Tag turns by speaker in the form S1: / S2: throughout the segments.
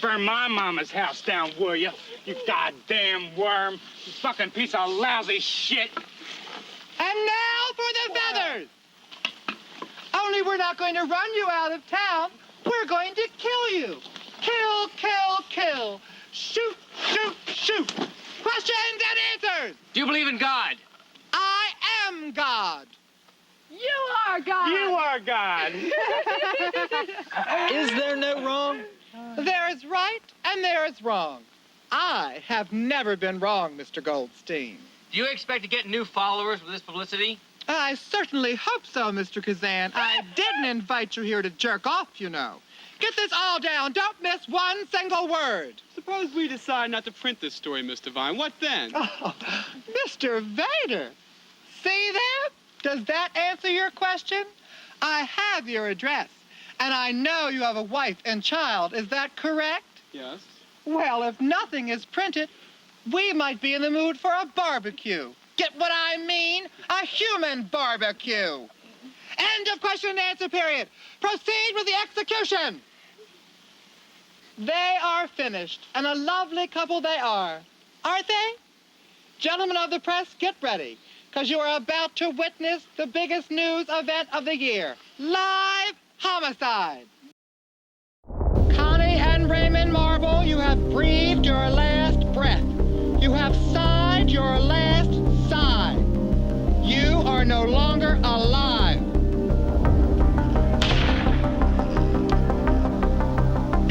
S1: burn my mama's house down, will you? You goddamn worm. You fucking piece of lousy shit.
S2: And now for the feathers. Only we're not going to run you out of town. We're going to kill you. Kill, kill, kill. Shoot, shoot, shoot. Questions and answers.
S3: Do you believe in God?
S2: I am God.
S4: You are God.
S1: You are God.
S5: Is there no wrong?
S2: There is right and there is wrong. I have never been wrong, Mr. Goldstein.
S3: Do you expect to get new followers with this publicity?
S2: I certainly hope so, Mr. Kazan. I didn't invite you here to jerk off, you know. Get this all down. Don't miss one single word.
S6: Suppose we decide not to print this story, Miss Devine. What then?
S2: Oh, Mr. Vader. See that? Does that answer your question? I have your address, and I know you have a wife and child. Is that correct?
S6: Yes.
S2: Well, if nothing is printed, we might be in the mood for a barbecue. Get what I mean? A human barbecue. End of question and answer period. Proceed with the execution. They are finished, and a lovely couple they are. Aren't they? Gentlemen of the press, get ready, because you are about to witness the biggest news event of the year. Live homicide. Connie and Raymond Marble, you have breathed your last breath. You have sighed your last sigh. You are no longer alive.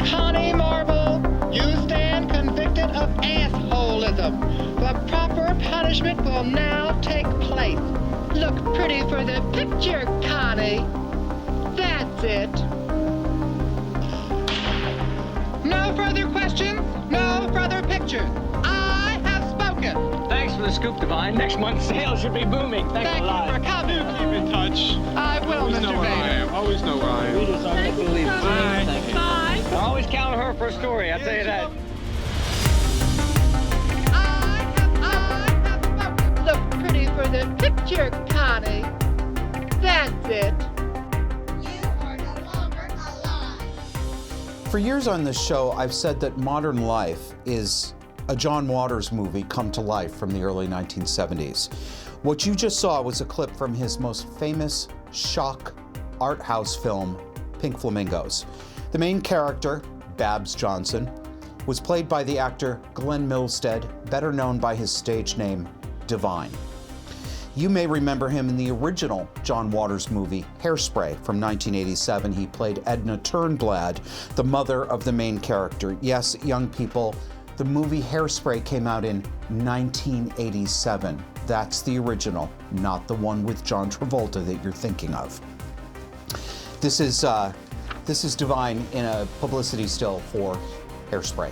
S2: Connie Marble, you stand convicted of assholism. The proper punishment will now take place. Look pretty for the picture, Connie. That's it. No further questions, no further pictures. I have spoken.
S3: Thanks for the scoop, Divine. Next month's sales should be booming. Thanks
S2: Thank
S3: a lot.
S2: you for coming.
S6: Keep in touch.
S2: I will,
S6: Always know
S2: Mr.
S6: where I
S2: Vader.
S6: am. Always know where I am.
S4: Thank you so much. Bye.
S3: I always count on her for a story, I'll tell you that.
S2: I have spoken. Look pretty for the picture, Connie. That's it.
S7: You are no longer alive.
S8: For years on this show, I've said that Modern Life is a John Waters movie come to life from the early 1970s. What you just saw was a clip from his most famous shock art house film, Pink Flamingos. The main character, Babs Johnson, was played by the actor Glenn Milstead, better known by his stage name, Divine. You may remember him in the original John Waters movie, Hairspray, from 1987. He played Edna Turnblad, the mother of the main character. Yes, young people, the movie Hairspray came out in 1987. That's the original, not the one with John Travolta that you're thinking of. This is Divine in a publicity still for Hairspray.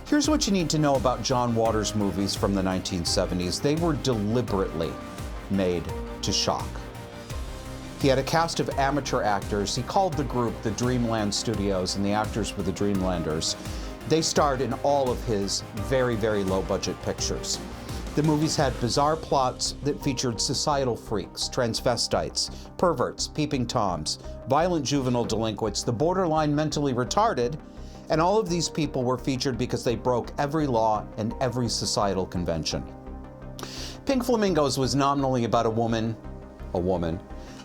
S8: Here's what you need to know about John Waters movies from the 1970s. They were deliberately made to shock. He had a cast of amateur actors. He called the group the Dreamland Studios, and the actors were the Dreamlanders. They starred in all of his very, very low-budget pictures. The movies had bizarre plots that featured societal freaks, transvestites, perverts, peeping toms, violent juvenile delinquents, the borderline mentally retarded, and all of these people were featured because they broke every law and every societal convention. Pink Flamingos was nominally about a woman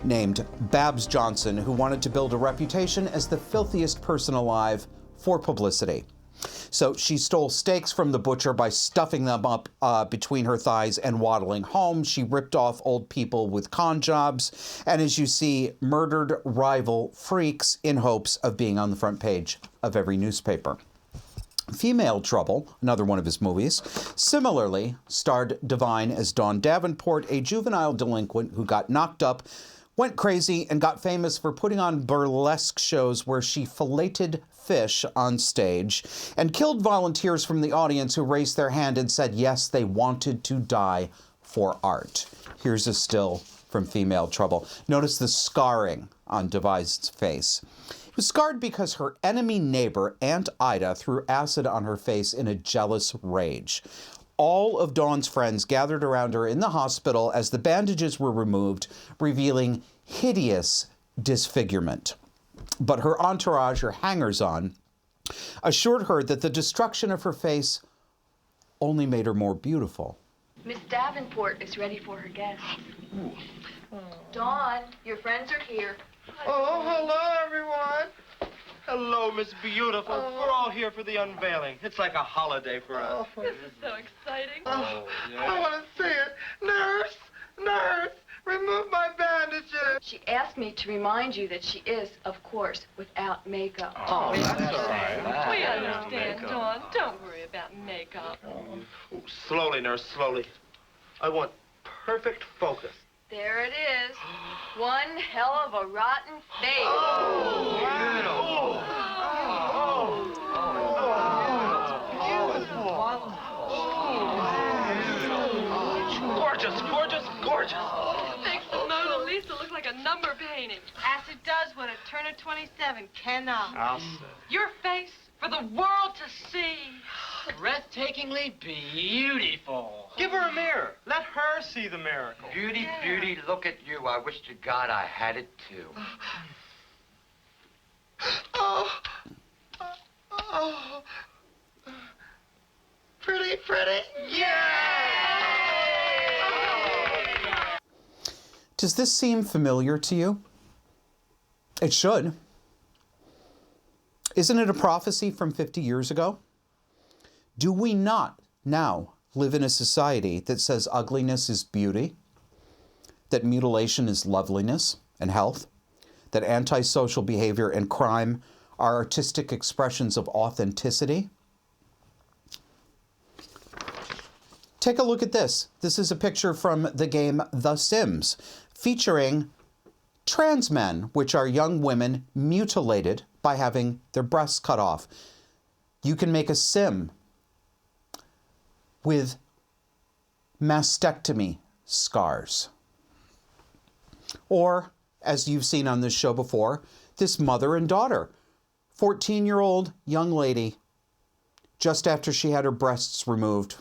S8: named Babs Johnson who wanted to build a reputation as the filthiest person alive for publicity. So she stole steaks from the butcher by stuffing them up between her thighs and waddling home. She ripped off old people with con jobs, and as you see, murdered rival freaks in hopes of being on the front page of every newspaper. Female Trouble, another one of his movies, similarly starred Divine as Dawn Davenport, a juvenile delinquent who got knocked up, went crazy, and got famous for putting on burlesque shows where she filleted fish on stage and killed volunteers from the audience who raised their hand and said yes, they wanted to die for art. Here's a still from Female Trouble. Notice the scarring on Divine's face. It was scarred because her enemy neighbor, Aunt Ida, threw acid on her face in a jealous rage. All of Dawn's friends gathered around her in the hospital as the bandages were removed, revealing hideous disfigurement. But her entourage, her hangers-on, assured her that the destruction of her face only made her more beautiful.
S5: Miss Davenport is ready for her guests. Dawn, your friends are here.
S9: Oh, hello, everyone. Hello, Miss Beautiful. We're all here for the unveiling. It's like a holiday for us.
S5: This is so exciting.
S9: I want to see it. Nurse, nurse, remove my bandages.
S5: She asked me to remind you that she is, of course, without makeup.
S9: Oh, that's all right.
S5: We understand, Dawn. Don't worry about makeup.
S9: Oh, slowly, nurse, slowly. I want perfect focus.
S5: There it is. One hell of a rotten face.
S9: Oh, gorgeous, gorgeous, gorgeous.
S5: Makes the Mona Lisa look like a number painting.
S10: As it does when a Turner 27 cannot.
S9: I'll say.
S10: Your face for the world to see.
S3: Breathtakingly beautiful.
S9: Give her a mirror. Let her see the miracle.
S11: Beauty, beauty, look at you. I wish to God I had it too.
S9: Oh. Pretty, pretty.
S8: Does this seem familiar to you? It should. Isn't it a prophecy from 50 years ago? Do we not now live in a society that says ugliness is beauty, that mutilation is loveliness and health, that antisocial behavior and crime are artistic expressions of authenticity? Take a look at this. This is a picture from the game The Sims, featuring trans men, which are young women mutilated by having their breasts cut off. You can make a sim with mastectomy scars. Or, as you've seen on this show before, this mother and daughter, 14-year-old young lady, just after she had her breasts removed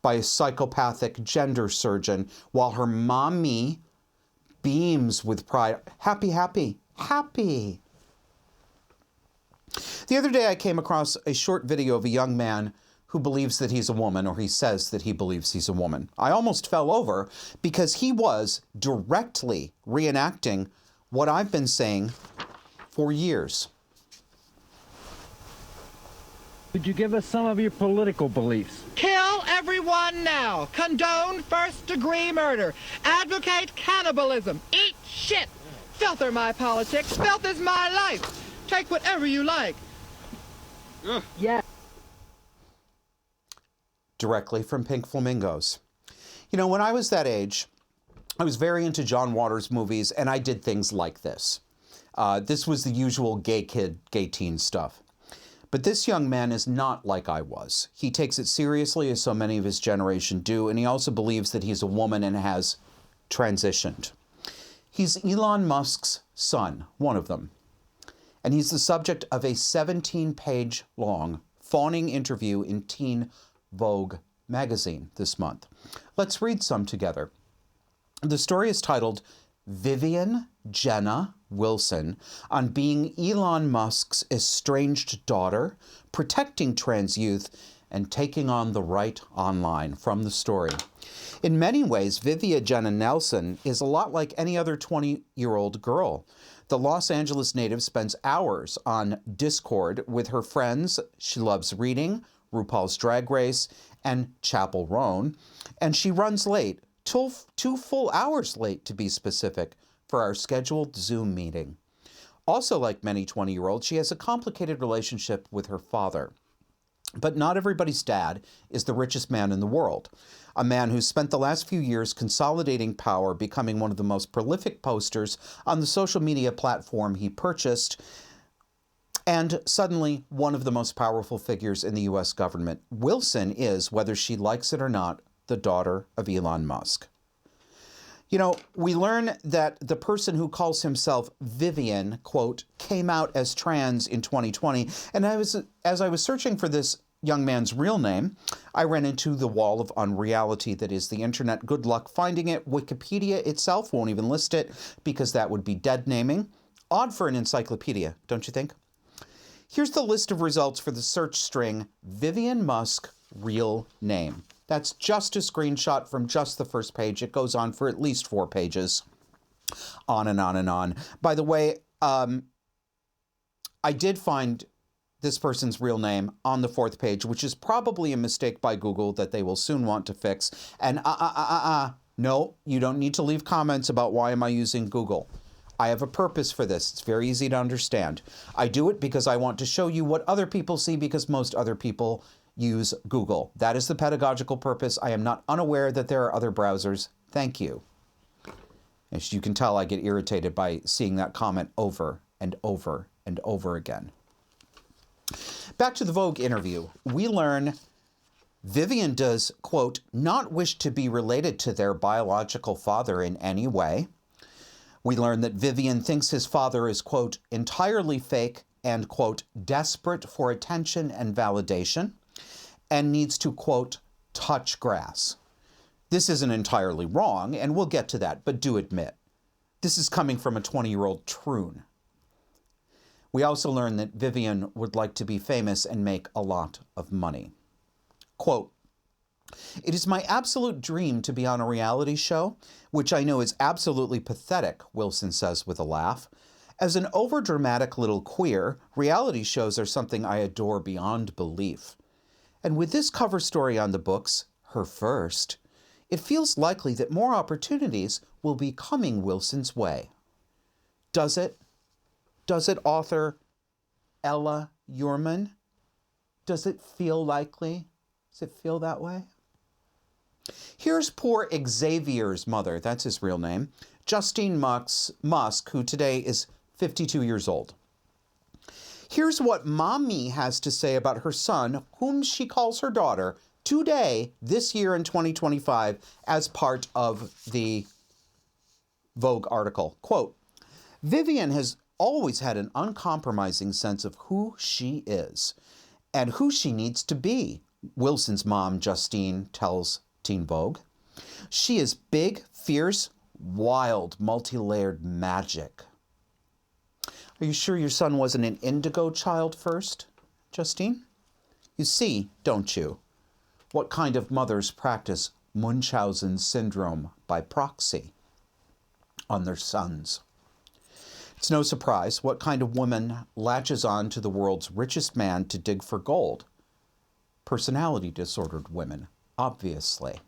S8: by a psychopathic gender surgeon, while her mommy beams with pride. Happy, happy, happy. The other day I came across a short video of a young man who believes that he's a woman, or he says that he believes he's a woman. I almost fell over because he was directly reenacting what I've been saying for years.
S3: Could you give us some of your political beliefs?
S2: Kill everyone now. Condone first-degree murder. Advocate cannibalism. Eat shit. Filth are my politics. Filth is my life. Take whatever you like.
S3: Yeah.
S8: Directly from Pink Flamingos. You know, when I was that age, I was very into John Waters movies, and I did things like this. This was the usual gay kid, gay teen stuff. But this young man is not like I was. He takes it seriously, as so many of his generation do, and he also believes that he's a woman and has transitioned. He's Elon Musk's son, one of them. And he's the subject of a 17-page long fawning interview in Teen Vogue magazine this month. Let's read some together. The story is titled Vivian Wilson on being Elon Musk's estranged daughter, protecting trans youth, and taking on the right online, from the story. In many ways, Vivian Nelson is a lot like any other 20-year-old girl. The Los Angeles native spends hours on Discord with her friends. She loves reading, RuPaul's Drag Race, and Chapel Roan, and she runs late, 2 full hours late to be specific, for our scheduled Zoom meeting. Also, like many 20-year-olds, she has a complicated relationship with her father. But not everybody's dad is the richest man in the world. A man who spent the last few years consolidating power, becoming one of the most prolific posters on the social media platform he purchased, and suddenly one of the most powerful figures in the U.S. government. Wilson is, whether she likes it or not, the daughter of Elon Musk. You know, we learn that the person who calls himself Vivian, quote, came out as trans in 2020. And as I was searching for this young man's real name, I ran into the wall of unreality that is the internet. Good luck finding it. Wikipedia itself won't even list it because that would be dead naming. Odd for an encyclopedia, don't you think? Here's the list of results for the search string Vivian Musk real name. That's just a screenshot from just the first page. It goes on for at least 4 pages. On and on and on. By the way, I did find this person's real name on the 4th page, which is probably a mistake by Google that they will soon want to fix. And no, you don't need to leave comments about why am I using Google. I have a purpose for this. It's very easy to understand. I do it because I want to show you what other people see, because most other people use Google. That is the pedagogical purpose. I am not unaware that there are other browsers. Thank you. As you can tell, I get irritated by seeing that comment over and over and over again. Back to the Vogue interview. We learn Vivian does, quote, not wish to be related to their biological father in any way. We learn that Vivian thinks his father is, quote, entirely fake and, quote, desperate for attention and validation, and needs to, quote, touch grass. This isn't entirely wrong, and we'll get to that, but do admit, this is coming from a 20-year-old troon. We also learn that Vivian would like to be famous and make a lot of money. Quote, it is my absolute dream to be on a reality show, which I know is absolutely pathetic, Wilson says with a laugh. As an overdramatic little queer, reality shows are something I adore beyond belief. And with this cover story on the books, her first, it feels likely that more opportunities will be coming Wilson's way. Does it? Does it, author Ella Urman? Does it feel likely? Does it feel that way? Here's poor Xavier's mother, that's his real name, Justine Musk, who today is 52 years old. Here's what Mommy has to say about her son, whom she calls her daughter, today, this year in 2025, as part of the Vogue article. Quote, Vivian has always had an uncompromising sense of who she is and who she needs to be, Wilson's mom, Justine, tells Teen Vogue. She is big, fierce, wild, multi-layered magic. Are you sure your son wasn't an indigo child first, Justine? You see, don't you, what kind of mothers practice Munchausen syndrome by proxy on their sons? It's no surprise what kind of woman latches on to the world's richest man to dig for gold. Personality disordered women, obviously.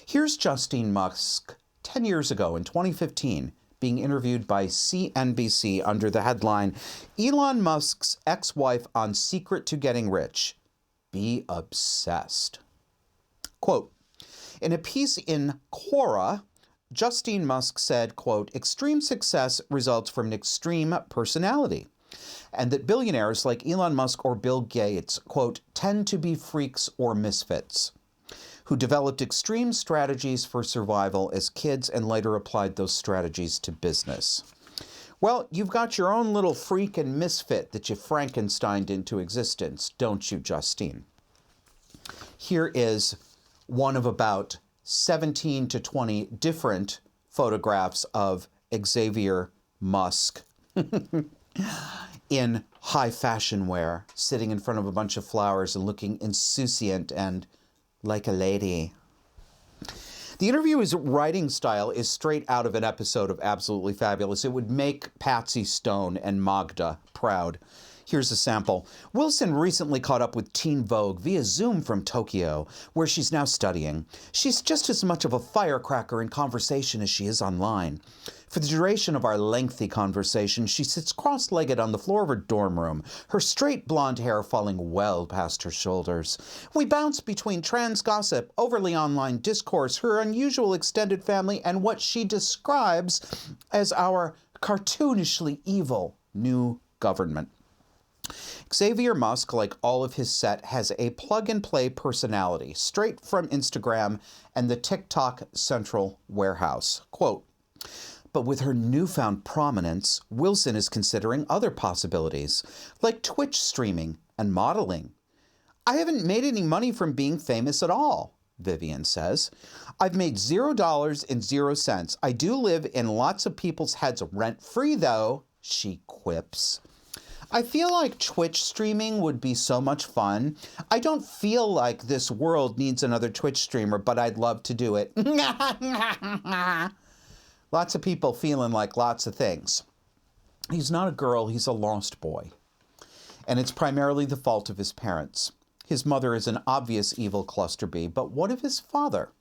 S8: Here's Justine Musk 10 years ago in 2015 being interviewed by CNBC under the headline, Elon Musk's ex-wife on secret to getting rich. Be obsessed. Quote, in a piece in Quora, Justine Musk said, quote, extreme success results from an extreme personality, and that billionaires like Elon Musk or Bill Gates, quote, tend to be freaks or misfits who developed extreme strategies for survival as kids and later applied those strategies to business. Well, you've got your own little freak and misfit that you Frankensteined into existence, don't you, Justine? Here is one of about 17 to 20 different photographs of Xavier Musk in high fashion wear, sitting in front of a bunch of flowers and looking insouciant and like a lady. The interviewer's writing style is straight out of an episode of Absolutely Fabulous. It would make Patsy Stone and Magda proud. Here's a sample. Wilson recently caught up with Teen Vogue via Zoom from Tokyo, where she's now studying. She's just as much of a firecracker in conversation as she is online. For the duration of our lengthy conversation, she sits cross-legged on the floor of her dorm room, her straight blonde hair falling well past her shoulders. We bounce between trans gossip, overly online discourse, her unusual extended family, and what she describes as our cartoonishly evil new government. Xavier Musk, like all of his set, has a plug-and-play personality, straight from Instagram and the TikTok central warehouse. Quote, but with her newfound prominence, Wilson is considering other possibilities, like Twitch streaming and modeling. I haven't made any money from being famous at all, Vivian says. I've made $0 and 0 cents. I do live in lots of people's heads rent-free, though, she quips. I feel like Twitch streaming would be so much fun. I don't feel like this world needs another Twitch streamer, but I'd love to do it. Lots of people feeling like lots of things. He's not a girl, he's a lost boy. And it's primarily the fault of his parents. His mother is an obvious evil cluster B, but what of his father?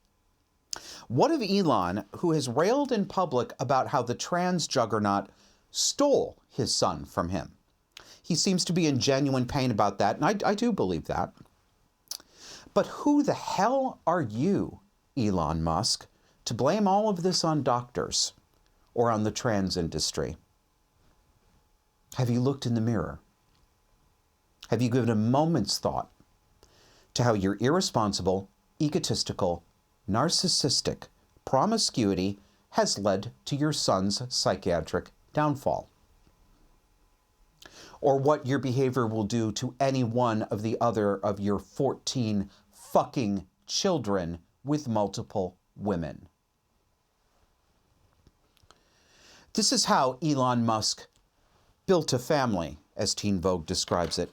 S8: What of Elon, who has railed in public about how the trans juggernaut stole his son from him? He seems to be in genuine pain about that, and I do believe that. But who the hell are you, Elon Musk, to blame all of this on doctors or on the trans industry? Have you looked in the mirror? Have you given a moment's thought to how your irresponsible, egotistical, narcissistic promiscuity has led to your son's psychiatric downfall? Or what your behavior will do to any one of the other of your 14 fucking children with multiple women? This is how Elon Musk built a family, as Teen Vogue describes it.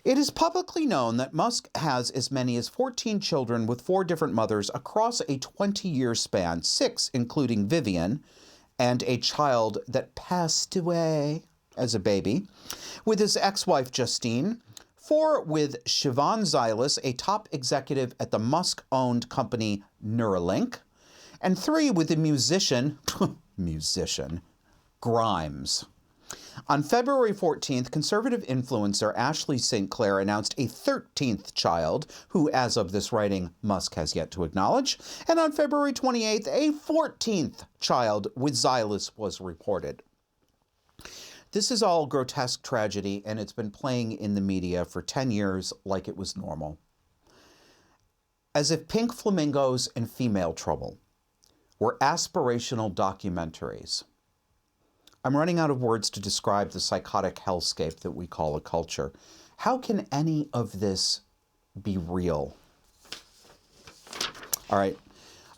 S8: It is publicly known that Musk has as many as 14 children with 4 different mothers across a 20-year span, 6 including Vivian, and a child that passed away as a baby, with his ex-wife Justine, 4 with Siobhan Zylis, a top executive at the Musk-owned company Neuralink, and 3 with the musician Grimes. On February 14th, conservative influencer Ashley St. Clair announced a 13th child, who, as of this writing, Musk has yet to acknowledge. And on February 28th, a 14th child with Zylis was reported. This is all grotesque tragedy, and it's been playing in the media for 10 years like it was normal. As if Pink Flamingos and Female Trouble were aspirational documentaries. I'm running out of words to describe the psychotic hellscape that we call a culture. How can any of this be real? All right,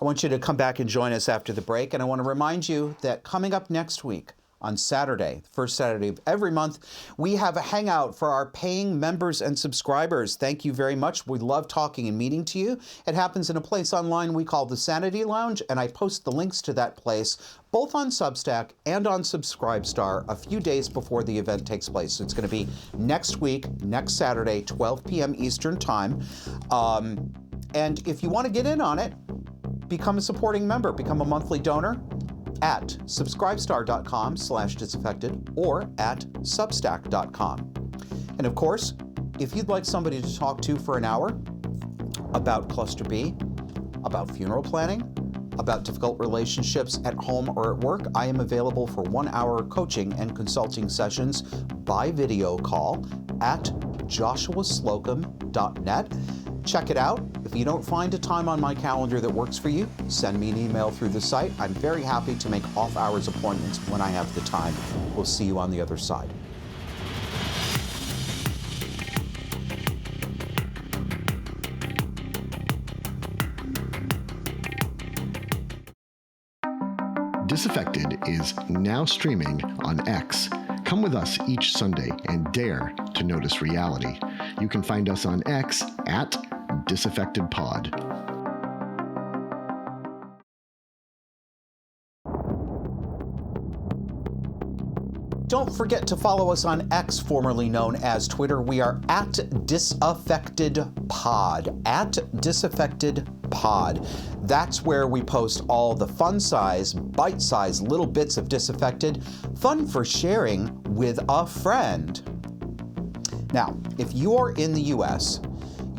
S8: I want you to come back and join us after the break, and I want to remind you that coming up next week, on Saturday, the first Saturday of every month, we have a hangout for our paying members and subscribers. Thank you very much. We love talking and meeting to you. It happens in a place online we call the Sanity Lounge, and I post the links to that place both on Substack and on Subscribestar a few days before the event takes place. So it's going to be next week, next Saturday, 12 p.m. Eastern Time. And if you want to get in on it, become a supporting member, become a monthly donor at subscribestar.com/disaffected or at substack.com. And of course, if you'd like somebody to talk to for an hour about cluster B, about funeral planning, about difficult relationships at home or at work, I am available for 1-hour coaching and consulting sessions by video call at joshuaslocum.net. Check it out. If you don't find a time on my calendar that works for you, send me an email through the site. I'm very happy to make off-hours appointments when I have the time. We'll see you on the other side.
S12: Disaffected is now streaming on X. Come with us each Sunday and dare to notice reality. You can find us on X at DisaffectedPod.
S8: Don't forget to follow us on X, formerly known as Twitter. We are at DisaffectedPod. At DisaffectedPod. That's where we post all the fun-size, bite-sized little bits of Disaffected, fun for sharing with a friend. Now, if you are in the US,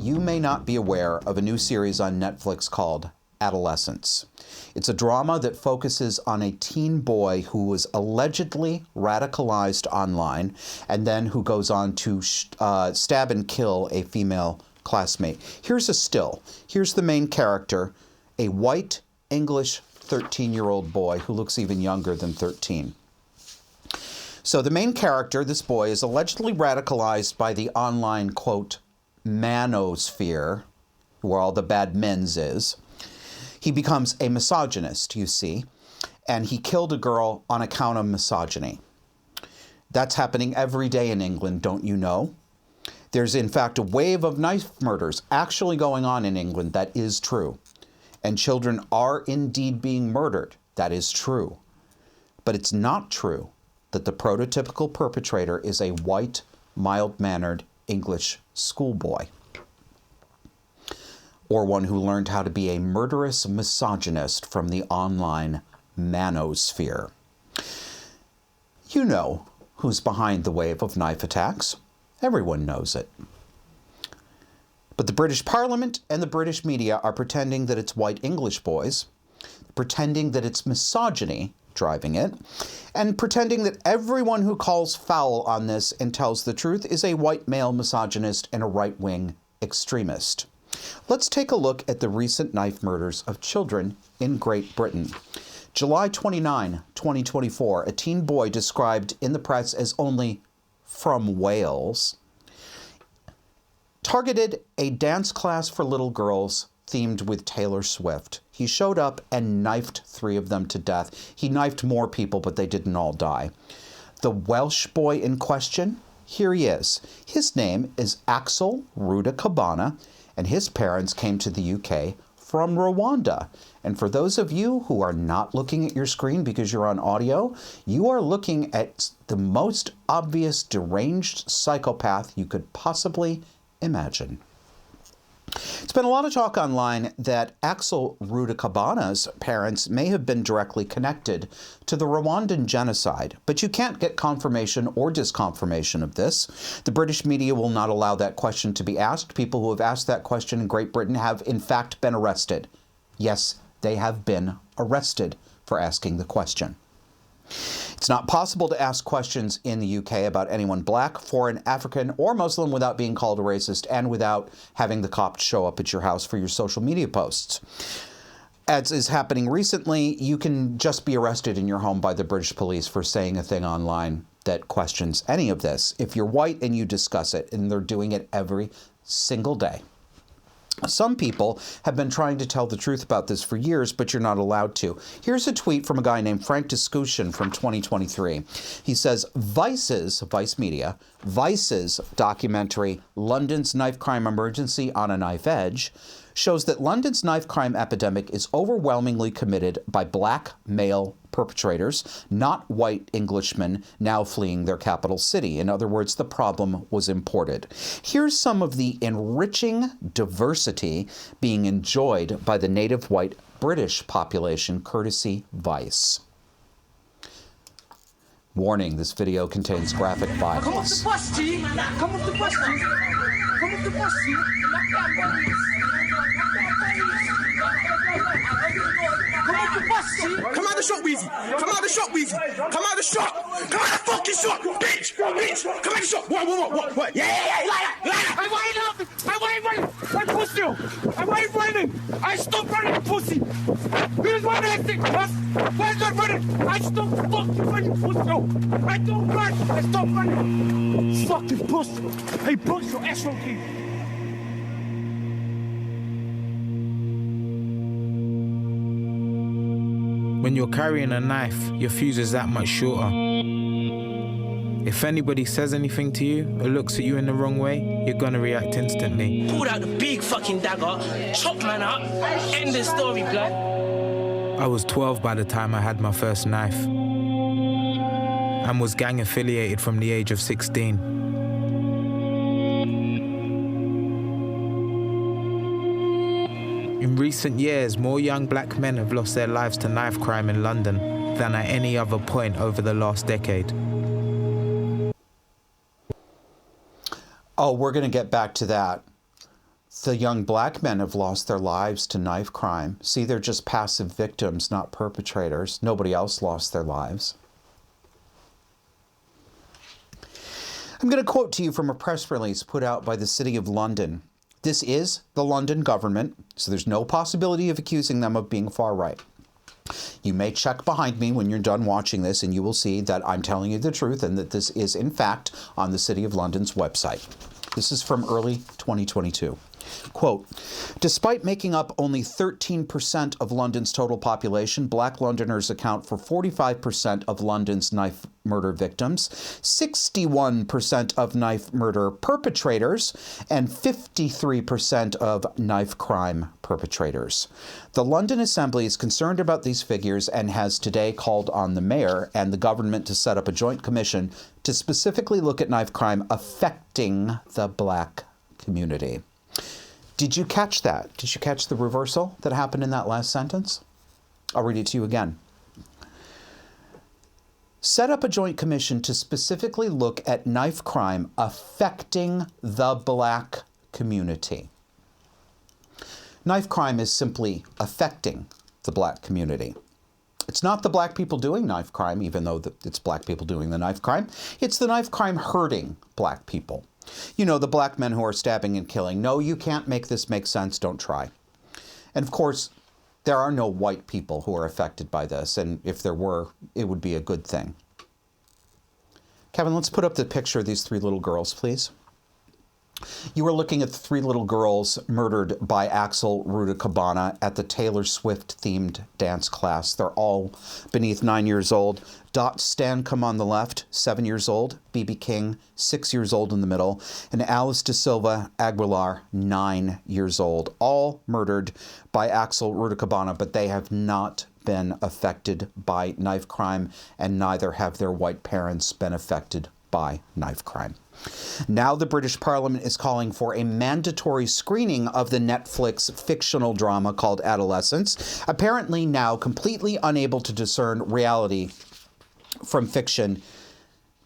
S8: you may not be aware of a new series on Netflix called Adolescence. It's a drama that focuses on a teen boy who was allegedly radicalized online and then who goes on to stab and kill a female classmate. Here's a still. Here's the main character, a white English 13-year-old boy who looks even younger than 13. So the main character, this boy, is allegedly radicalized by the online, quote, manosphere, where all the bad men's is. He becomes a misogynist, you see, and he killed a girl on account of misogyny. That's happening every day in England, don't you know? There's in fact a wave of knife murders actually going on in England. That is true. And children are indeed being murdered. That is true. But it's not true that the prototypical perpetrator is a white, mild-mannered English schoolboy, or one who learned how to be a murderous misogynist from the online manosphere. You know who's behind the wave of knife attacks. Everyone knows it. But the British Parliament and the British media are pretending that it's white English boys, pretending that it's misogyny driving it, and pretending that everyone who calls foul on this and tells the truth is a white male misogynist and a right-wing extremist. Let's take a look at the recent knife murders of children in Great Britain. July 29, 2024, a teen boy described in the press as only from Wales targeted a dance class for little girls themed with Taylor Swift. He showed up and knifed 3 of them to death. He knifed more people, but they didn't all die. The Welsh boy in question, here he is. His name is Axel Rudakabana, and his parents came to the UK from Rwanda. And for those of you who are not looking at your screen because you're on audio, you are looking at the most obvious deranged psychopath you could possibly imagine. It's been a lot of talk online that Axel Rudakabana's parents may have been directly connected to the Rwandan genocide, but you can't get confirmation or disconfirmation of this. The British media will not allow that question to be asked. People who have asked that question in Great Britain have in fact been arrested. Yes, they have been arrested for asking the question. It's not possible to ask questions in the UK about anyone black, foreign, African, or Muslim without being called a racist and without having the cops show up at your house for your social media posts. As is happening recently, you can just be arrested in your home by the British police for saying a thing online that questions any of this. If you're white and you discuss it, and they're doing it every single day. Some people have been trying to tell the truth about this for years, but you're not allowed to. Here's a tweet from a guy named Frank Discussion from 2023. He says, Vice Media, Vice's documentary, London's Knife Crime Emergency on a Knife Edge, shows that London's knife crime epidemic is overwhelmingly committed by black male perpetrators, not white Englishmen now fleeing their capital city. In other words, the problem was imported. Here's some of the enriching diversity being enjoyed by the native white British population, courtesy Vice. Warning, this video contains graphic violence.
S13: Come off the bus, G! Come off the bus, G! Come off the bus, G! Come out the shop, Weezy! Come out the shop, Weezy! Come out the shop! Come out the fucking shop! Bitch! Bitch! Come out the shop! What? Yeah! Liar! I wasn't running! I pushed you! I wasn't running! I stopped running, pussy! Here's my next thing! Where's not running? I stopped fucking running, pussy! I don't run! I stopped running! Fucking pussy! Hey, push your ass on me!
S14: When you're carrying a knife, your fuse is that much shorter. If anybody says anything to you or looks at you in the wrong way, you're gonna react instantly.
S13: Pulled out the big fucking dagger, chopped man up, end the story, blood.
S14: I was 12 by the time I had my first knife and was gang affiliated from the age of 16. In recent years, more young black men have lost their lives to knife crime in London than at any other point over the last decade.
S8: Oh, we're going to get back to that. The young black men have lost their lives to knife crime. See, they're just passive victims, not perpetrators. Nobody else lost their lives. I'm going to quote to you from a press release put out by the City of London. This is the London government, so there's no possibility of accusing them of being far right. You may check behind me when you're done watching this, and you will see that I'm telling you the truth and that this is, in fact, on the City of London's website. This is from early 2022. Quote, despite making up only 13% of London's total population, black Londoners account for 45% of London's knife murder victims, 61% of knife murder perpetrators, and 53% of knife crime perpetrators. The London Assembly is concerned about these figures and has today called on the mayor and the government to set up a joint commission to specifically look at knife crime affecting the black community. Did you catch that? Did you catch the reversal that happened in that last sentence? I'll read it to you again. Set up a joint commission to specifically look at knife crime affecting the black community. Knife crime is simply affecting the black community. It's not the black people doing knife crime, even though it's black people doing the knife crime. It's the knife crime hurting black people. You know, the black men who are stabbing and killing. No, you can't make this make sense. Don't try. And of course, there are no white people who are affected by this. And if there were, it would be a good thing. Kevin, let's put up the picture of these three little girls, please. You were looking at the three little girls murdered by Axel Rudakabana at the Taylor Swift-themed dance class. They're all beneath 9 years old. Dot Stancombe on the left, 7 years old. B.B. King, 6 years old in the middle. And Alice De Silva Aguilar, 9 years old. All murdered by Axel Rudakabana, but they have not been affected by knife crime, and neither have their white parents been affected by knife crime. Now the British Parliament is calling for a mandatory screening of the Netflix fictional drama called Adolescence, apparently now completely unable to discern reality from fiction,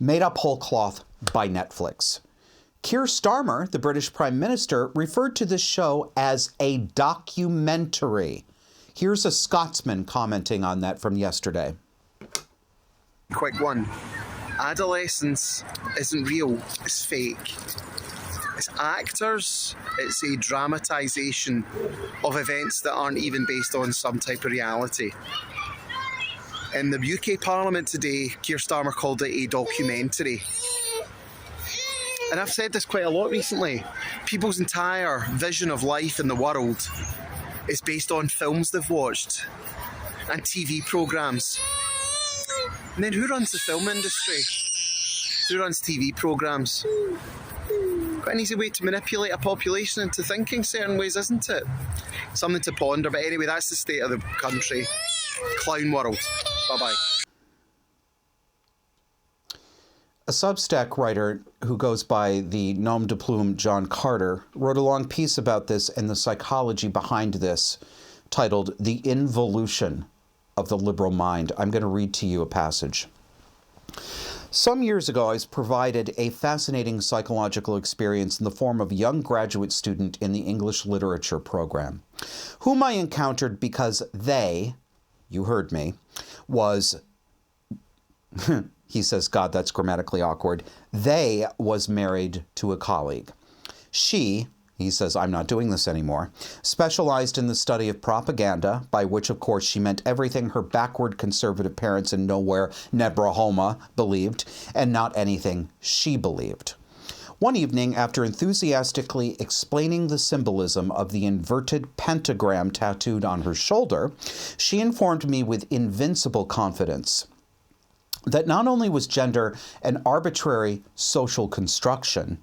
S8: made up whole cloth by Netflix. Keir Starmer, the British Prime Minister, referred to this show as a documentary. Here's a Scotsman commenting on that from yesterday.
S15: Quick one. Adolescence isn't real, it's fake. It's actors, it's a dramatisation of events that aren't even based on some type of reality. In the UK Parliament today, Keir Starmer called it a documentary. And I've said this quite a lot recently. People's entire vision of life in the world is based on films they've watched and TV programmes. And then who runs the film industry? Who runs TV programmes? Quite an easy way to manipulate a population into thinking certain ways, isn't it? Something to ponder, but anyway, that's the state of the country. Clown world. Bye-bye.
S8: A Substack writer who goes by the nom de plume John Carter wrote a long piece about this and the psychology behind this, titled The Involution of the Liberal Mind. I'm going to read to you a passage. Some years ago, I was provided a fascinating psychological experience in the form of a young graduate student in the English literature program, whom I encountered because they, you heard me, was, he says, God, that's grammatically awkward, they was married to a colleague. She, he says, I'm not doing this anymore, specialized in the study of propaganda, by which, of course, she meant everything her backward conservative parents in nowhere Nebrahoma believed, and not anything she believed. One evening, after enthusiastically explaining the symbolism of the inverted pentagram tattooed on her shoulder, she informed me with invincible confidence that not only was gender an arbitrary social construction,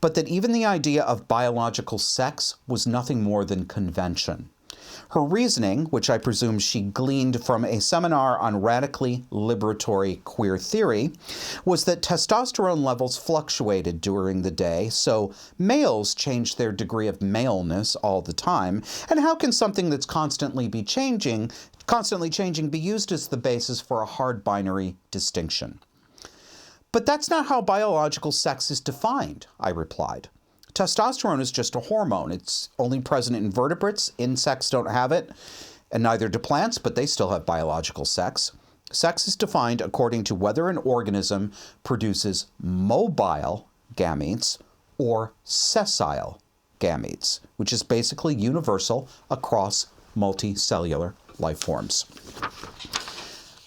S8: but that even the idea of biological sex was nothing more than convention. Her reasoning, which I presume she gleaned from a seminar on radically liberatory queer theory, was that testosterone levels fluctuated during the day, so males changed their degree of maleness all the time, and how can something that's constantly changing be used as the basis for a hard binary distinction? But that's not how biological sex is defined, I replied. Testosterone is just a hormone. It's only present in vertebrates. Insects don't have it, and neither do plants, but they still have biological sex. Sex is defined according to whether an organism produces mobile gametes or sessile gametes, which is basically universal across multicellular life forms.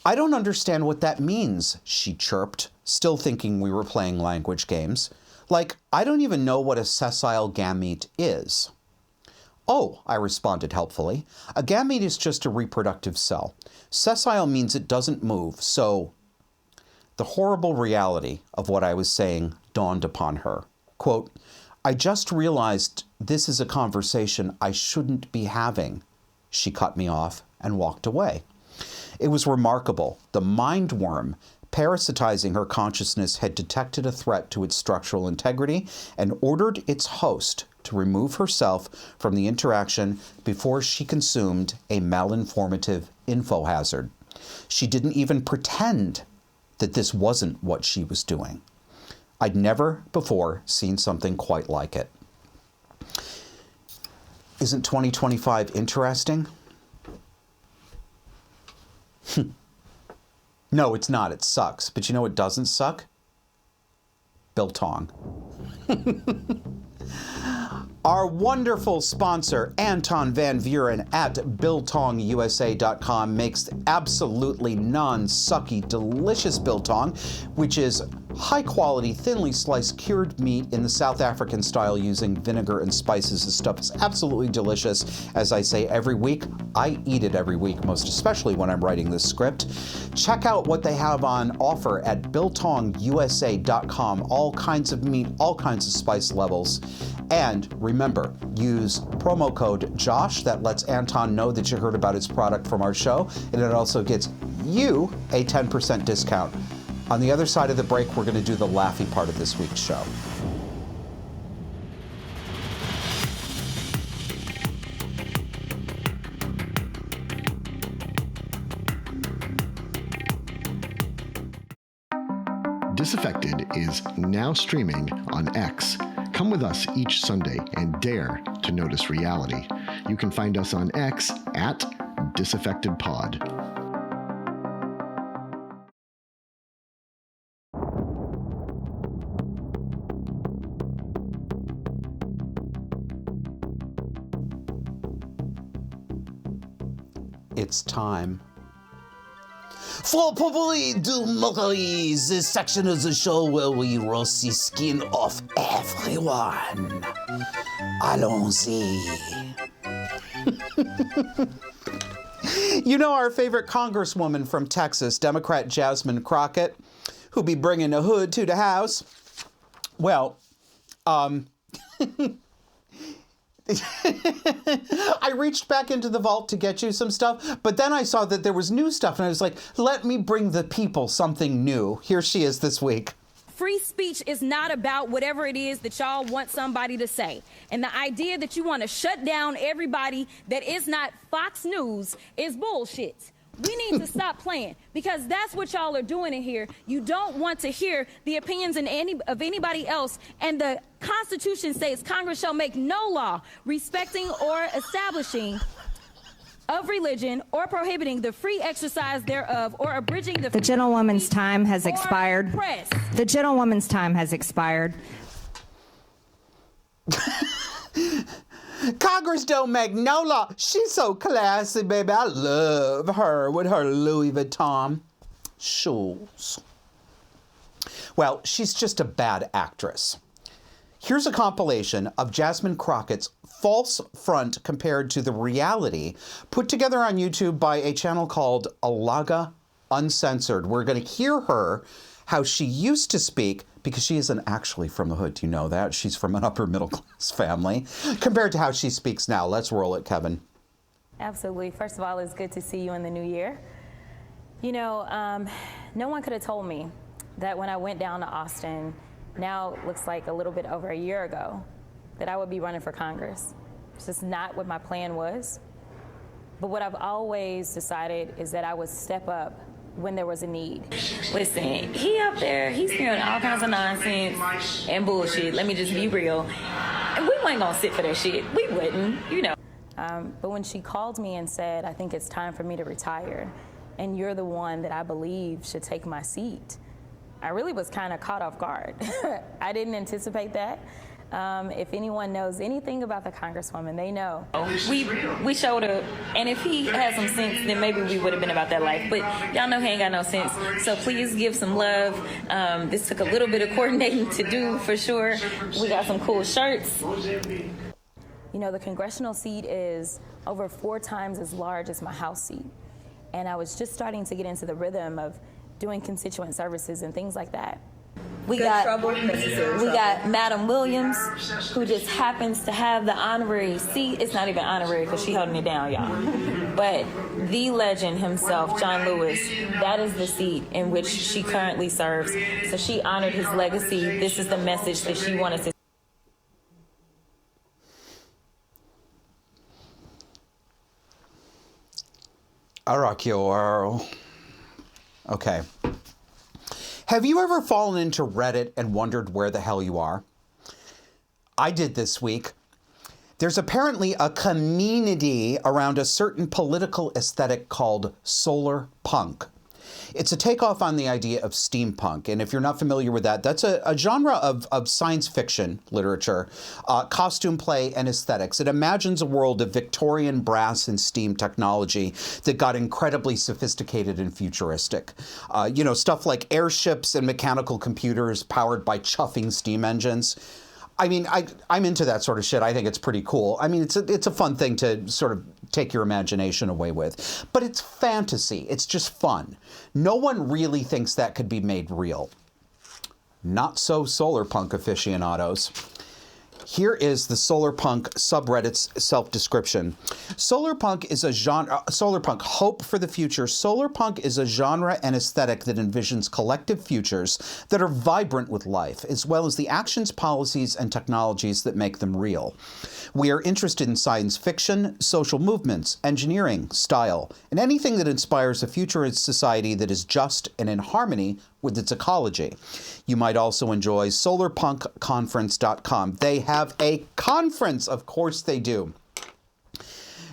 S8: I don't understand what that means, she chirped, still thinking we were playing language games. Like, I don't even know what a sessile gamete is. Oh, I responded helpfully. A gamete is just a reproductive cell. Sessile means it doesn't move, so the horrible reality of what I was saying dawned upon her. Quote, I just realized this is a conversation I shouldn't be having. She cut me off and walked away. It was remarkable. The mind worm parasitizing her consciousness had detected a threat to its structural integrity and ordered its host to remove herself from the interaction before she consumed a malinformative info hazard. She didn't even pretend that this wasn't what she was doing. I'd never before seen something quite like it. Isn't 2025 interesting? No, it's not. It sucks. But you know what doesn't suck? Biltong. Our wonderful sponsor, Anton Van Vuren at BiltongUSA.com, makes absolutely non-sucky, delicious biltong, which is high-quality, thinly sliced cured meat in the South African style using vinegar and spices. This stuff is absolutely delicious. As I say every week, I eat it every week, most especially when I'm writing this script. Check out what they have on offer at BiltongUSA.com. All kinds of meat, all kinds of spice levels. And remember, use promo code JOSH. That lets Anton know that you heard about his product from our show, and it also gets you a 10% discount. On the other side of the break, we're going to do the laughy part of this week's show.
S12: Disaffected is now streaming on X. Come with us each Sunday and dare to notice reality. You can find us on X at DisaffectedPod.
S8: It's time for Probably Do Mockeries, this section of the show where we roast the skin off everyone. Allons-y. You know our favorite congresswoman from Texas, Democrat Jasmine Crockett, who be bringing the hood to the house? Well, I reached back into the vault to get you some stuff, but then I saw that there was new stuff, and I was like, let me bring the people something new. Here she is this week.
S16: Free speech is not about whatever it is that y'all want somebody to say. And the idea that you want to shut down everybody that is not Fox News is bullshit. We need to stop playing, because that's what y'all are doing in here. You don't want to hear the opinions of anybody else, and the Constitution says Congress shall make no law respecting or establishing of religion or prohibiting the free exercise thereof or abridging the
S17: gentlewoman's time has expired.
S16: Press.
S17: The gentlewoman's time has expired.
S8: Congress don't make no law. She's so classy, baby. I love her with her Louis Vuitton shoes. Well, she's just a bad actress. Here's a compilation of Jasmine Crockett's false front compared to the reality put together on YouTube by a channel called Alaga Uncensored. We're going to hear her, how she used to speak, because she isn't actually from the hood. Do you know that? She's from an upper middle class family, compared to how she speaks now. Let's roll it, Kevin.
S16: Absolutely. First of all, it's good to see you in the new year. You know, no one could have told me that when I went down to Austin, now it looks like a little bit over a year ago, that I would be running for Congress. It's just not what my plan was. But what I've always decided is that I would step up when there was a need. Listen, he up there, he's spewing all kinds of nonsense and bullshit. Let me just be real. And we weren't gonna sit for that shit. We wouldn't, you know. But when she called me and said, I think it's time for me to retire, and you're the one that I believe should take my seat, I really was kind of caught off guard. I didn't anticipate that. If anyone knows anything about the Congresswoman, they know. We showed her, and if he had some sense, then maybe we would have been about that life. But y'all know he ain't got no sense. So please give some love. This took a little bit of coordinating to do for sure. We got some cool shirts. You know, the congressional seat is over 4 times as large as my House seat. And I was just starting to get into the rhythm of doing constituent services and things like that. We got Madam Williams, who just happens to have the honorary seat. It's not even honorary because she's holding it down, y'all. But the legend himself, John Lewis, that is the seat in which she currently serves. So she honored his legacy. This is the message that she wanted to.
S8: I rock your world. Okay. Have you ever fallen into Reddit and wondered where the hell you are? I did this week. There's apparently a community around a certain political aesthetic called solarpunk. It's a takeoff on the idea of steampunk. And if you're not familiar with that, that's a genre of science fiction literature, costume play, and aesthetics. It imagines a world of Victorian brass and steam technology that got incredibly sophisticated and futuristic. You know, stuff like airships and mechanical computers powered by chuffing steam engines. I mean, I'm into that sort of shit. I think it's pretty cool. I mean, it's a fun thing to sort of take your imagination away with. But it's fantasy. It's just fun. No one really thinks that could be made real. Not so solarpunk aficionados. Here is the solarpunk subreddit's self-description. Solarpunk is a genre, solarpunk, hope for the future. Solarpunk is a genre and aesthetic that envisions collective futures that are vibrant with life, as well as the actions, policies, and technologies that make them real. We are interested in science fiction, social movements, engineering, style, and anything that inspires a futurist society that is just and in harmony with its ecology. You might also enjoy solarpunkconference.com. They have a conference, of course they do.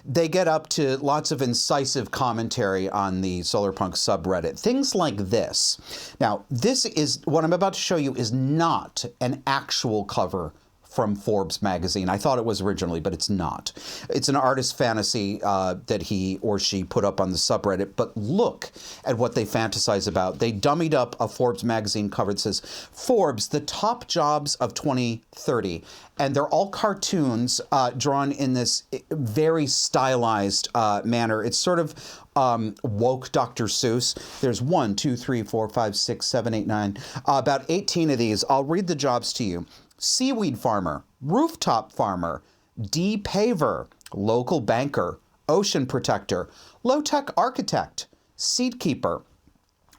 S8: They get up to lots of incisive commentary on the solarpunk subreddit. Things like this. Now, this is, what I'm about to show you is not an actual cover from Forbes magazine. I thought it was originally, but it's not. It's an artist fantasy that he or she put up on the subreddit, but look at what they fantasize about. They dummied up a Forbes magazine cover that says, Forbes, the top jobs of 2030. And they're all cartoons drawn in this very stylized manner. It's sort of woke Dr. Seuss. There's 1, 2, 3, 4, 5, 6, 7, 8, 9, about 18 of these. I'll read the jobs to you. Seaweed farmer, rooftop farmer, de-paver, local banker, ocean protector, low-tech architect, seed keeper,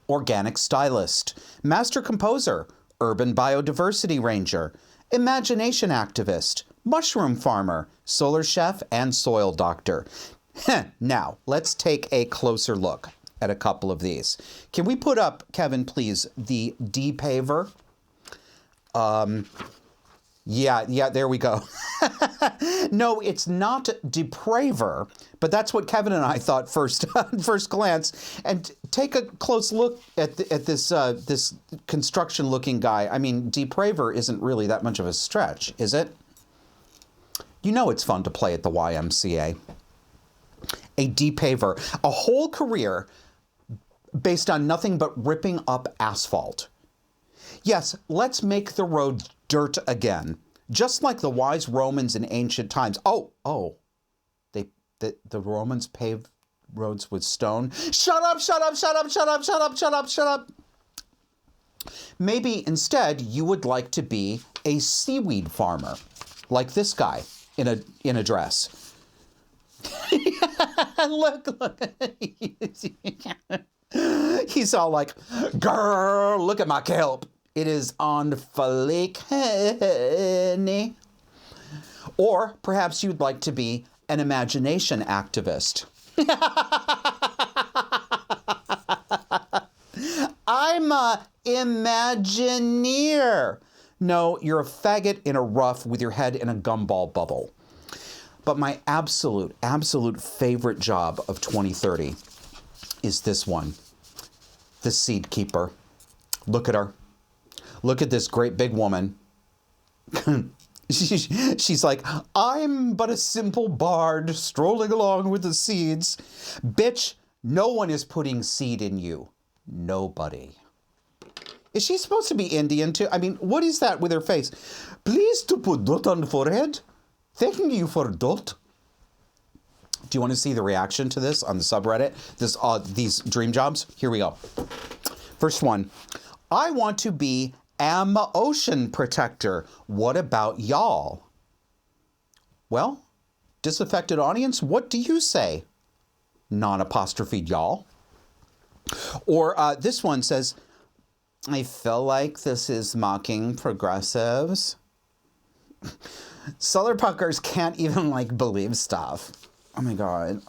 S8: organic stylist, master composer, urban biodiversity ranger, imagination activist, mushroom farmer, solar chef, and soil doctor. Now, let's take a closer look at a couple of these. Can we put up, Kevin, please, the de-paver? Yeah, there we go. No, it's not depraver, but that's what Kevin and I thought first glance. And take a close look at this construction-looking guy. I mean, depraver isn't really that much of a stretch, is it? You know it's fun to play at the YMCA. A depaver, a whole career based on nothing but ripping up asphalt. Yes, let's make the roads dirt again, just like the wise Romans in ancient times. The Romans paved roads with stone. Shut up. Maybe instead you would like to be a seaweed farmer, like this guy in a dress. Look. He's all like, girl, look at my kelp. It is on fleek, honey. Or perhaps you'd like to be an imagination activist. I'm a Imagineer. No, you're a faggot in a ruff with your head in a gumball bubble. But my absolute favorite job of 2030 is this one. The seed keeper. Look at her. Look at this great big woman. She's like, I'm but a simple bard strolling along with the seeds. Bitch, no one is putting seed in you. Nobody. Is she supposed to be Indian too? I mean, what is that with her face? Please to put dot on the forehead. Thanking you for dot. Do you want to see the reaction to this on the subreddit? These dream jobs? Here we go. First one. I want to be am ocean protector. What about y'all? Well, disaffected audience, what do you say? Non-apostrophe y'all. Or this one says, I feel like this is mocking progressives. Solarpunkers can't even believe stuff. Oh my God.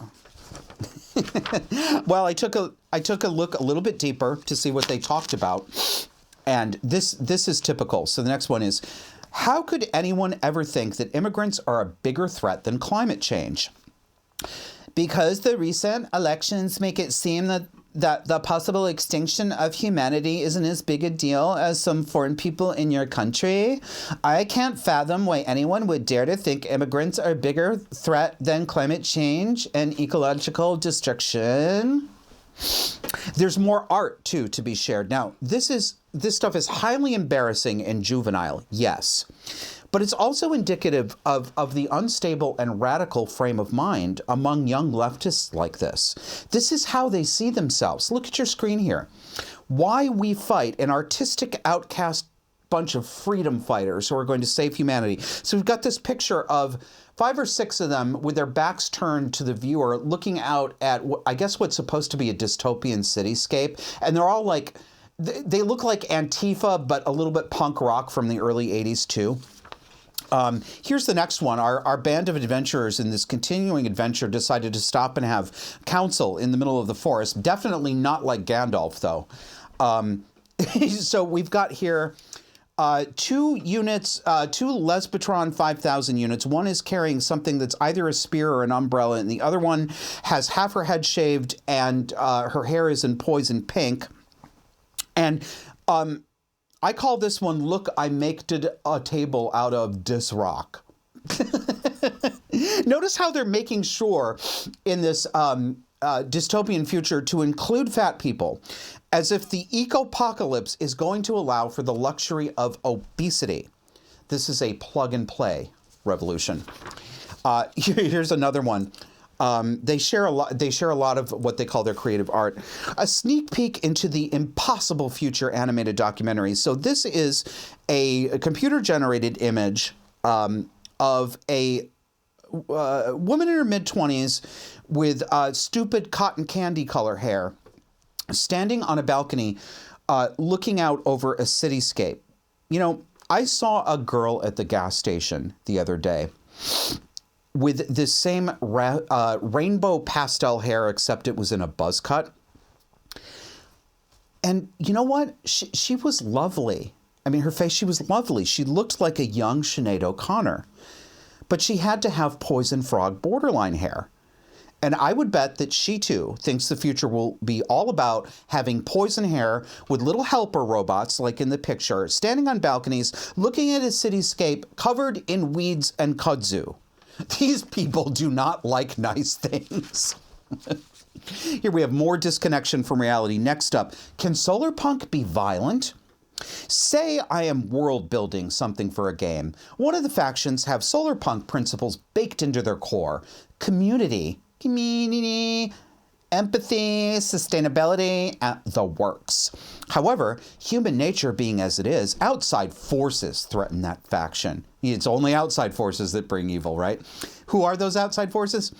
S8: Well, I took a look a little bit deeper to see what they talked about. And this is typical. So the next one is, how could anyone ever think that immigrants are a bigger threat than climate change? Because the recent elections make it seem that the possible extinction of humanity isn't as big a deal as some foreign people in your country. I can't fathom why anyone would dare to think immigrants are a bigger threat than climate change and ecological destruction. There's more art, too, to be shared. Now, this stuff is highly embarrassing and juvenile, yes. But it's also indicative of the unstable and radical frame of mind among young leftists like this. This is how they see themselves. Look at your screen here. Why we fight, an artistic outcast bunch of freedom fighters who are going to save humanity. So we've got this picture of 5 or 6 of them with their backs turned to the viewer, looking out at, I guess, what's supposed to be a dystopian cityscape. And they're all like, they look like Antifa, but a little bit punk rock from the early 80s, too. Here's the next one. Our band of adventurers in this continuing adventure decided to stop and have council in the middle of the forest. Definitely not like Gandalf, though. So we've got here 2 units, 2 Lesbotron 5000 units. One is carrying something that's either a spear or an umbrella, and the other one has half her head shaved and her hair is in poison pink. And I call this one, look, I maked a table out of dis rock. Notice how they're making sure in this dystopian future to include fat people, as if the eco-apocalypse is going to allow for the luxury of obesity. This is a plug-and-play revolution. Here's another one. They share a lot of what they call their creative art. A sneak peek into the impossible future animated documentary. So this is a computer-generated image of a woman in her mid-20s with stupid cotton candy color hair, standing on a balcony, looking out over a cityscape. You know, I saw a girl at the gas station the other day with this same rainbow pastel hair, except it was in a buzz cut. And you know what? She was lovely. I mean, her face, she was lovely. She looked like a young Sinead O'Connor. But she had to have poison frog borderline hair. And I would bet that she, too, thinks the future will be all about having poison hair with little helper robots, like in the picture, standing on balconies, looking at a cityscape covered in weeds and kudzu. These people do not like nice things. Here we have more disconnection from reality. Next up, can solarpunk be violent? Say I am world building something for a game. One of the factions have solarpunk principles baked into their core. Community, empathy, sustainability, the works. However, human nature being as it is, outside forces threaten that faction. It's only outside forces that bring evil, right? Who are those outside forces?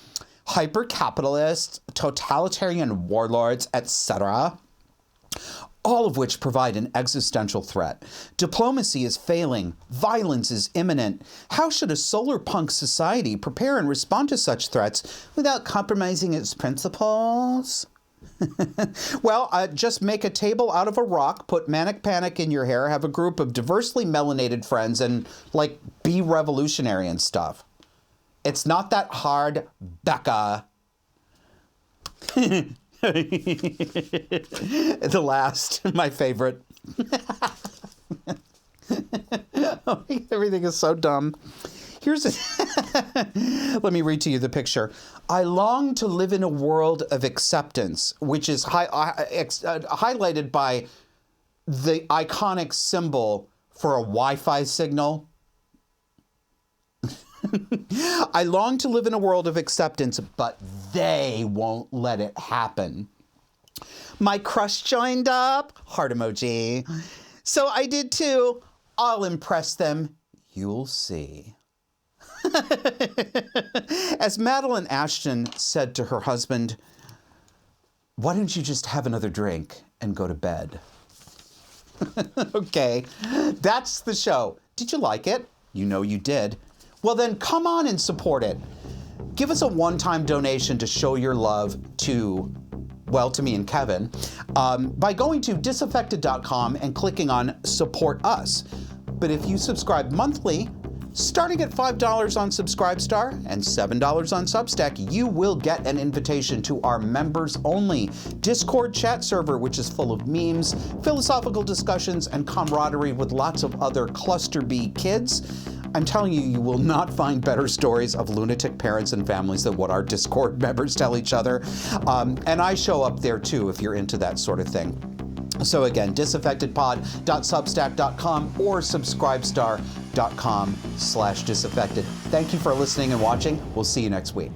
S8: Hyper-capitalists, totalitarian warlords, etc., all of which provide an existential threat. Diplomacy is failing. Violence is imminent. How should a solarpunk society prepare and respond to such threats without compromising its principles? Well, just make a table out of a rock, put manic panic in your hair, have a group of diversely melanated friends, and, be revolutionary and stuff. It's not that hard, Becca. The last, my favorite. know. Everything is so dumb. Here's let me read to you the picture. I long to live in a world of acceptance, which is highlighted by the iconic symbol for a Wi-Fi signal. I long to live in a world of acceptance, but they won't let it happen. My crush joined up. Heart emoji. So I did too. I'll impress them. You'll see. As Madeline Ashton said to her husband, why don't you just have another drink and go to bed? Okay, that's the show. Did you like it? You know you did. Well then come on and support it. Give us a one-time donation to show your love to, well, to me and Kevin, by going to disaffected.com and clicking on Support Us. But if you subscribe monthly, starting at $5 on Subscribestar and $7 on Substack, you will get an invitation to our members-only Discord chat server, which is full of memes, philosophical discussions, and camaraderie with lots of other cluster B kids. I'm telling you, you will not find better stories of lunatic parents and families than what our Discord members tell each other. And I show up there too if you're into that sort of thing. So again, disaffectedpod.substack.com or subscribestar.com/disaffected. Thank you for listening and watching. We'll see you next week.